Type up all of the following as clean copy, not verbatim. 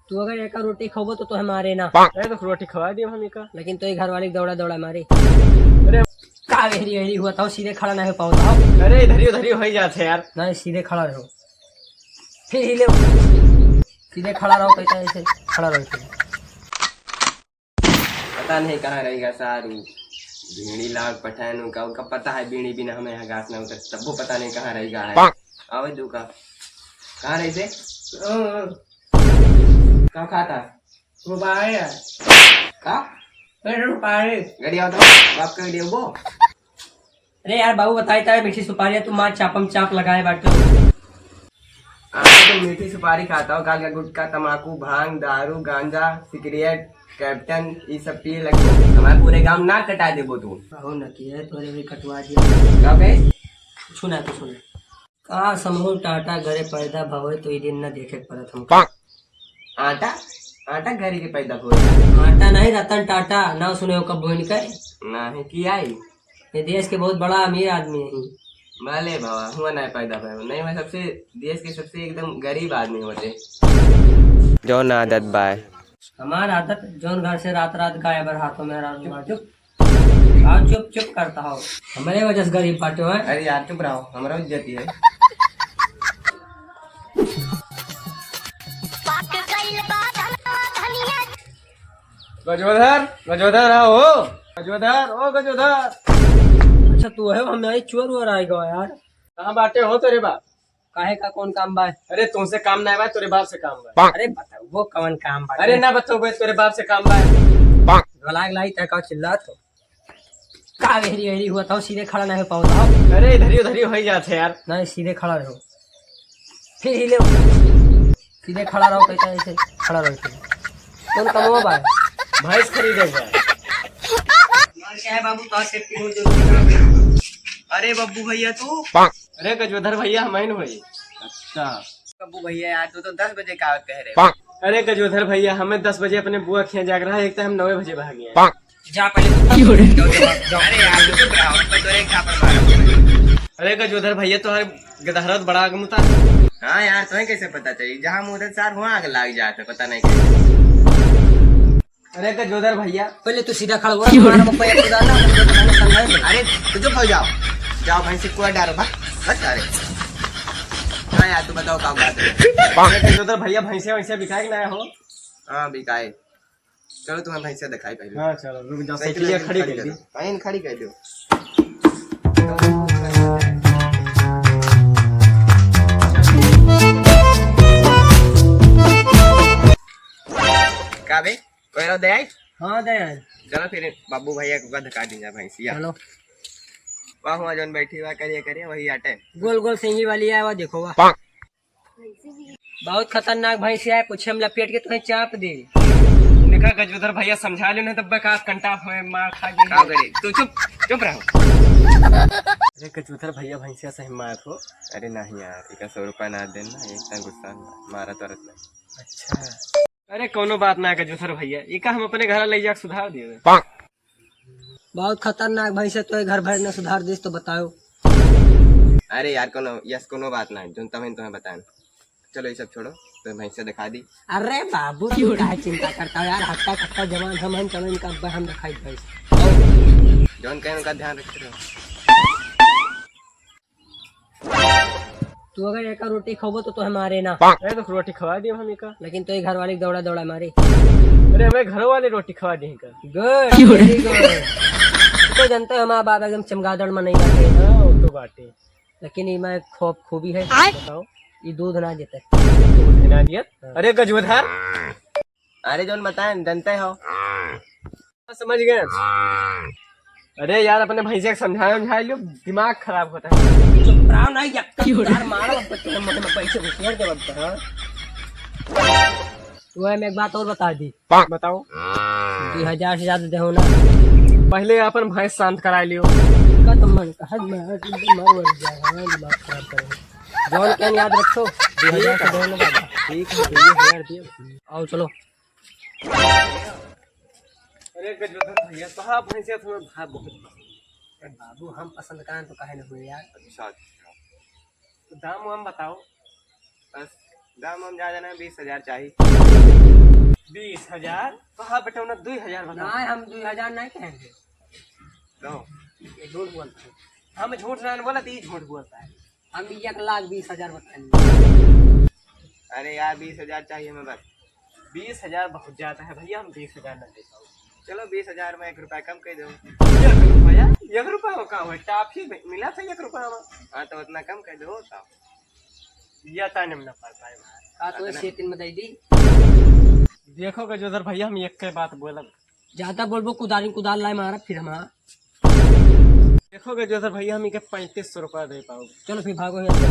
तू अगर एक रोटी खाओ तो हमारे ना। अरे तो रोटी खवा दिए हम का। लेकिन तो घर वाले दौड़ा दौड़ा मारे। अरे का वेरी वेरी हुआ था, सीधे खड़ा नहीं हो पाओ था। अरे इधर ही हो ही जाते यार। नहीं सीधे खड़ा रहो, फिर हिले। सीधे खड़ा रहो, कैसा ऐसे खड़ा रहो फिर। पता नहीं कहाँ रहेगा सारू बीड़ी लाग पठान का उनका पता है बीड़ी बिना हमें यहाँ घास ना उतर तब वो पता नहीं कहाँ रहेगा है। आवे दू का कहाँ रही थे कहाँ खाता रुपाए का रुपाए। गड़ी आओ तो बाप का गड़ी वो। अरे यार बाबू बताई था मीठी सुपारी तू मार चापम चाप लगाए बाटो। तो मीठी सुपारी खाता हूँ गाल का गुटखा तम्बाकू भांग दारू गांजा सिगरेट कैप्टन ये सब पिए लगे हमारे पूरे गांव ना कटा देबो तू। हो न किए तोरे भी कटवा दिया। का बे सुना तो सुना का समूह टाटा घरे पैदा भवे तो ये दिन न देखे पड़त हमको। आटा आटा घरी के पैदा हो आटा नहीं रतन टाटा ना सुने हो कब बोल कर। नहीं किया ही ये देश के बहुत बड़ा अमीर आदमी है। भले बाबा हुआ नहीं पैदा भाई नहीं मैं सबसे देश के सबसे एकदम गरीब आदमी होते जो ना आदत बाय हमार आदत जौन घर से रात रात गायब हाथों में चुप हाँ चुप चुप करता हो हमारे वजह से गरीब पाटे हो। अरे यार चुप रहो हमारा इज्जत है। गजोधर गजोधर हो गजोधर ओ गजोधर। अच्छा तू है हमारे चोर हो रहा है यार। कहाँ बाटे हो तेरे बाप काहे का कौन काम बा। अरे तुमसे काम ना है तेरे बाप से काम है। अरे बताओ वो कौन काम बा। अरे ना बच्चों को तेरे बाप से काम है। गलाग लाई तय का चिल्ला तो का वेरी वेरी हुआ था, सीधे खड़ा नहीं हो पाओ था। अरे इधर ही हो ही जाते यार। नहीं सीधे खड़ा रहो, फिर हिले। सीधे खड़ा रहो, कैसा ऐसे खड़ा रहो फिर। कौन कमवा बा भैंस खरीदेगा। क्या है बाबू तो सेफ्टी हो जरूरी। अरे बब्बू भैया तू अरे गजोधर भैया हमारे भाई। अच्छा बब्बू भैया यार तू तो 10 बजे का कह रहे। अरे गजोधर भैया हमें 10 बजे अपने बुआ खिया जाग रहा है एक तो हम 9 बजे भागे हैं। जा पहले अरे यार चुप रहो मैं तो एक पर मारूंगा। अरे गजोधर भैया तो हर गदहरत बड़ा आगमुता। हाँ यार तुम्हें कैसे पता चाहिए जहाँ मुहूर्त सार वहाँ आग लग जाता पता नहीं कैसे। अरे गजोधर भैया पहले तू सीधा खड़ा हुआ अरे तो चुप हो जाओ जाओ भाई से कुआ डालो बस। अरे हाँ यार तू बताओ काम बात है। भैया भैंसे वैसे बिकाए ना हो। हाँ बिकाए चलो तुम्हें भैंसे दिखाई पहले। हाँ चलो रुक जाओ साइकिल खड़ी कर दो कहीं खड़ी कर दो। का बे कोई रो दे आई। हाँ दे चलो फिर बाबू भैया को धक्का दीजिए भैंसिया। चलो वाह हुआ जौन बैठी हुआ करिए करिए वही आटे गोल गोल सिंगी वाली है वो देखो वाह बहुत खतरनाक भैंस है, पूछे हम लपेट के तुम्हें चाप दे। देखा गजोधर भैया समझा लो ना तब का कंटा मार खा गए तू चुप रहो। अरे गजोधर भैया भैंसिया सही मार हो। अरे नहीं यार 100 रुपया ना देना इतना गुस्सा मारा तुरंत नहीं। अच्छा अरे कोनो बात ना गजोधर भैया इका हम अपने घर ले जाकर सुधार दिए। बहुत खतरनाक भैंस है, तो घर भर ने सुधार दिस तो बताओ। अरे यार कोनो बात ना जो तुम्हें बताए चलो ये सब छोड़ो तो भैंसे दिखा दी। अरे बाबू तू काहे चिंता करता है यार, हट्टा कट्टा जवान हम चलो इनका अब्बा हम दिखाई भैंस जौन कहे उनका ध्यान रखते रहो। तू अगर एक रोटी खाओ तो हमारे ना। अरे तो रोटी खवा दिए हम का। लेकिन तो घर वाले दौड़ा दौड़ा मारे। अरे हमें घर वाले रोटी खवा दिए का। Good very good. तो जानते हो हमारा बाप एकदम चमगादड़ में नहीं बाटे। हाँ वो तो बाटे लेकिन ये मैं खूबी है बताओ ये दूध ना देते ना दिया। अरे गजोधर अरे जौन बताए जानते हो समझ गए। अरे यार अपने भैंसे समझा लो दिमाग खराब होता है। चुप रहो नहीं यार मारो बच्चे में पैसे घुसेड़ के बच्चा। तो मैं एक बात और बता दी। बताओ 2000 से ज्यादा दे ना पहले अपन भैंस शांत करा लियो। जॉन कैन याद रखो 2000 से दे ना ठीक है 2000 दिए। आओ चलो। अरे गजोधर भैया तो भैंसे तुम्हें भाई बहुत बाबू हम पसंद करें तो काहे नहीं हुए यार। अच्छा तो दाम वाम बताओ बस दाम हम ज्यादा ना 20,000 चाहिए। 20,000 तो हाँ बेटा उन्हें 2,000 बता। नहीं हम 2,000 नहीं कहेंगे, तो ये झूठ बोलता है। हम झूठ नहीं बोला तो ये झूठ बोलता है। हम 1,20,000 बताएंगे। अरे यार 20,000 चाहिए मैं बस। 20,000 बहुत ज्यादा है भैया, हम 20,000 न दे पाऊँ। चलो 20,000 में 1 रुपया कम कर दो। 1 रुपया हो का है टाफी मिला था 1 रुपया में। हाँ तो उतना कम कर दो तो या ताने में न पड़ पाए। का तो 6-3 में दे दी। देखो गजोदर भैया हम एक के बात बोलब, ज्यादा बोलबो कुदाल लाए मारा फिर हम। देखो गजोदर भैया हम इके 3500 रुपया दे पाओ। चलो फिर भागो यहाँ से,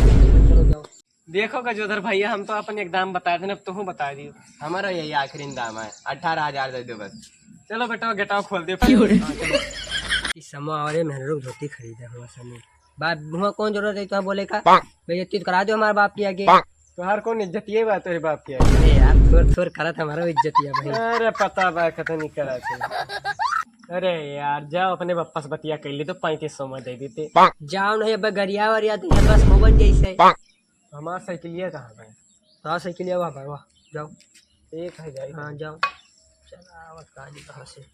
चलो जाओ। देखो गजोदर भैया हम तो अपन एक दाम बताए थे ना, अब तो हूँ बता दियो। हमारा यही आखिरी दाम है, 18,000 दे दो बस। चलो बेटा गेटाओ खोल दे। इस समय और मैंने लोग धोती खरीदा हुआ समय बाप वहाँ कौन जरूरत है तो बोले का बेइज्जती तो करा दो हमारे बाप की आगे। तो हर कौन इज्जतिये बात है बाप की। अरे यार थोड़ करा था हमारा इज्जतिया भाई। अरे पता बा कत नहीं करा थे। अरे यार जाओ अपने बप्पा से बतिया कर ली तो 3500 में दे देते। जाओ नहीं अब गरिया वरिया तो बस मोबन जैसे। हमारा साइकिलिया कहाँ गए? तो साइकिल वाह भाई वाह जाओ। 1,000 हाँ जाओ चला कहाँ से।